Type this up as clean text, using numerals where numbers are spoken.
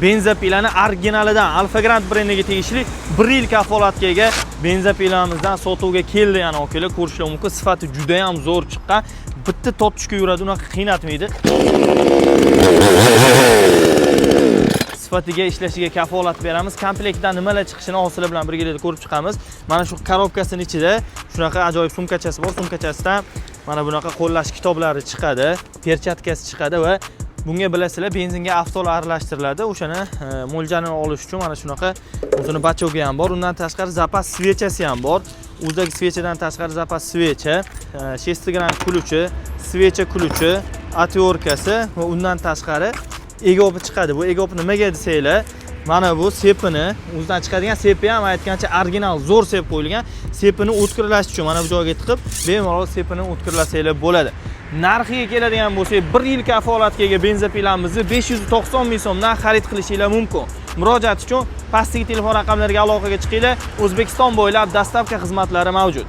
Benzapilani originalidan Alfa Grand brendiga tegishli 1 yil kafolatga ega benzapilamizdan sotuvga keldi. Yana akalar ko'rishlar mumkin. Sifati juda ham zo'r chiqqan. Bitta tortishga yuradi, unaqa qiynatmaydi. Sifatiga ishlashiga kafolat beramiz. Komplektdan nimalar chiqishini hozirlar bilan birgalikda ko'rib chiqamiz. Mana shu korobkasining ichida shunaqa ajoyib sumkachasi bor. Sumkachasidan mana bunaqa qo'llash kitoblari chiqadi, perchatkasi chiqadi va bunga bilasizlar, benzinga avtolar aralashtiriladi. O'shani mo'ljalini olish uchun mana shunaqa o'zini bachogi ham bor. Undan tashqari zapas svechasi ham bor. O'zdagi svechadan tashqari zapas svecha, shestigram kuluchi, svecha kuluchi, atyorkasi va undan tashqari egopi chiqadi. Bu egopi nimaga desanglar, mana bu sepini, o'zidan chiqadigan sepi ham aytgancha original zo'r sep qo'yilgan. Sepini o'tkirlash uchun mana bu joyga tiqib, bemalol sepini o'tkirlasanglar bo'ladi. Narxiga keladigan bo'lsak, 1 yil kafolatga ega benzapilamizni 590 ming so'mdan xarid qilishinglar mumkin. Murojaat uchun pastdagi telefon raqamlariga aloqaga chiqinglar. O'zbekiston bo'ylab dostavka xizmatlari mavjud.